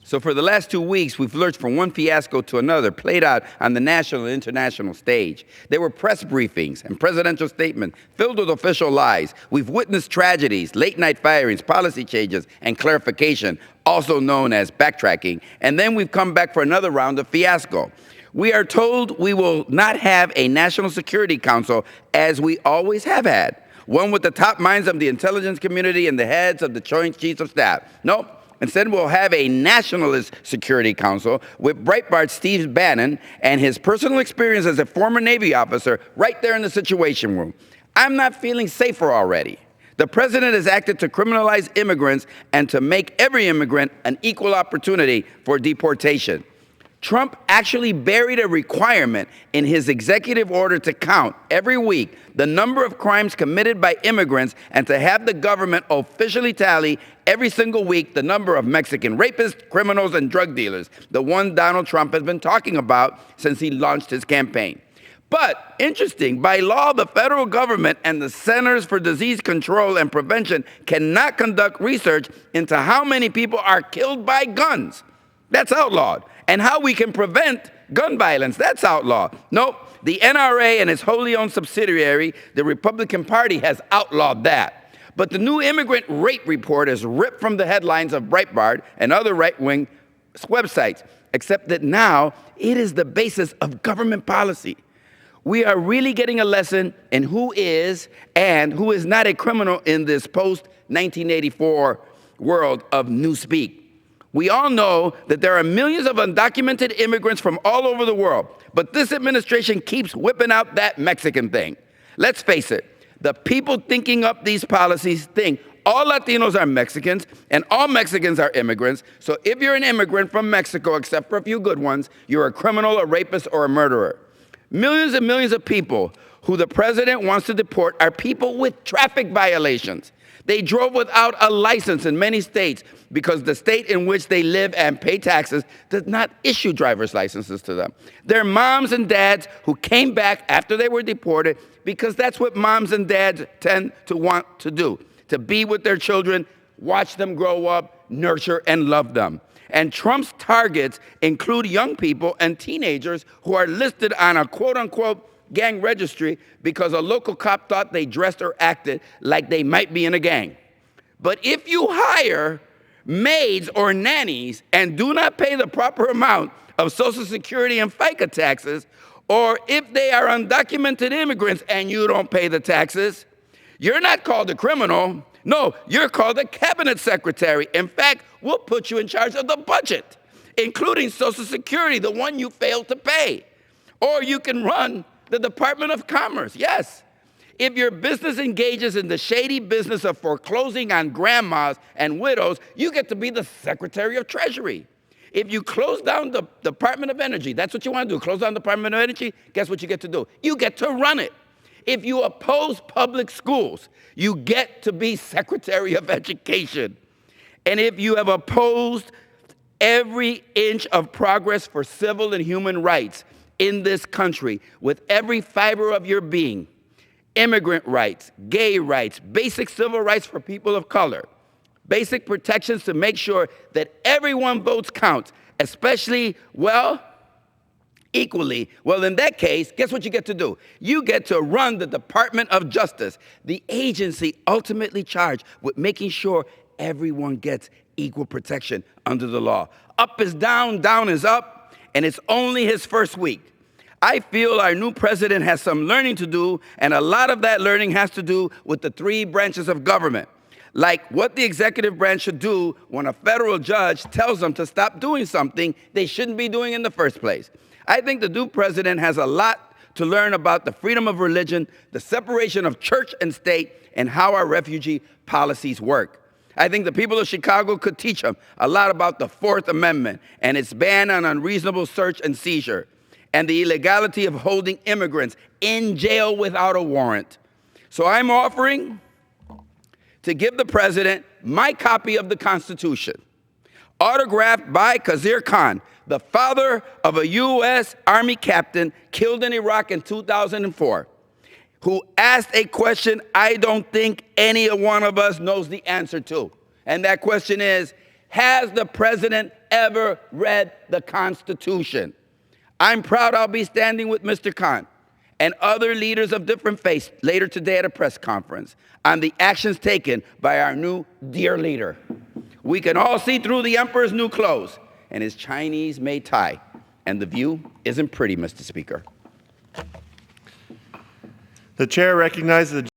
So for the last 2 weeks, we've lurched from one fiasco to another, played out on the national and international stage. There were press briefings and presidential statements filled with official lies. We've witnessed tragedies, late-night firings, policy changes, and clarification, also known as backtracking. And then we've come back for another round of fiasco. We are told we will not have a National Security Council as we always have had, one with the top minds of the intelligence community and the heads of the Joint Chiefs of Staff. Nope. Instead, we'll have a Nationalist Security Council with Breitbart's Steve Bannon and his personal experience as a former Navy officer right there in the Situation Room. I'm not feeling safer already. The president has acted to criminalize immigrants and to make every immigrant an equal opportunity for deportation. Trump actually buried a requirement in his executive order to count every week the number of crimes committed by immigrants and to have the government officially tally every single week the number of Mexican rapists, criminals, and drug dealers, the one Donald Trump has been talking about since he launched his campaign. But, interesting, by law, the federal government and the Centers for Disease Control and Prevention cannot conduct research into how many people are killed by guns. That's outlawed. And how we can prevent gun violence, that's outlawed. Nope, the NRA and its wholly owned subsidiary, the Republican Party, has outlawed that. But the new immigrant rate report is ripped from the headlines of Breitbart and other right-wing websites, except that now it is the basis of government policy. We are really getting a lesson in who is and who is not a criminal in this post-1984 world of newspeak. We all know that there are millions of undocumented immigrants from all over the world, but this administration keeps whipping out that Mexican thing. Let's face it, the people thinking up these policies think all Latinos are Mexicans and all Mexicans are immigrants, so if you're an immigrant from Mexico, except for a few good ones, you're a criminal, a rapist, or a murderer. Millions and millions of people who the president wants to deport are people with traffic violations. They drove without a license in many states because the state in which they live and pay taxes does not issue driver's licenses to them. They're moms and dads who came back after they were deported because that's what moms and dads tend to want to do, to be with their children, watch them grow up, nurture and love them. And Trump's targets include young people and teenagers who are listed on a quote-unquote gang registry because a local cop thought they dressed or acted like they might be in a gang. But if you hire maids or nannies and do not pay the proper amount of Social Security and FICA taxes, or if they are undocumented immigrants and you don't pay the taxes, you're not called a criminal. No, you're called a cabinet secretary. In fact, we'll put you in charge of the budget, including Social Security, the one you failed to pay. Or you can run the Department of Commerce, yes. If your business engages in the shady business of foreclosing on grandmas and widows, you get to be the Secretary of Treasury. If you close down the Department of Energy, that's what you want to do, close down the Department of Energy, guess what you get to do? You get to run it. If you oppose public schools, you get to be Secretary of Education. And if you have opposed every inch of progress for civil and human rights in this country with every fiber of your being, immigrant rights, gay rights, basic civil rights for people of color, basic protections to make sure that everyone votes counts, especially, equally, in that case, guess what you get to do? You get to run the Department of Justice, the agency ultimately charged with making sure everyone gets equal protection under the law. Up is down, down is up, and it's only his first week. I feel our new president has some learning to do, and a lot of that learning has to do with the three branches of government, like what the executive branch should do when a federal judge tells them to stop doing something they shouldn't be doing in the first place. I think the new president has a lot to learn about the freedom of religion, the separation of church and state, and how our refugee policies work. I think the people of Chicago could teach him a lot about the Fourth Amendment and its ban on unreasonable search and seizure, and the illegality of holding immigrants in jail without a warrant. So I'm offering to give the president my copy of the Constitution, autographed by Khizr Khan, the father of a U.S. Army captain killed in Iraq in 2004, who asked a question I don't think any one of us knows the answer to. And that question is, Has the president ever read the Constitution? I'm proud I'll be standing with Mr. Khan and other leaders of different faiths later today at a press conference on the actions taken by our new dear leader. We can all see through the emperor's new clothes and his Chinese-made tie, and the view isn't pretty, Mr. Speaker. The chair recognizes the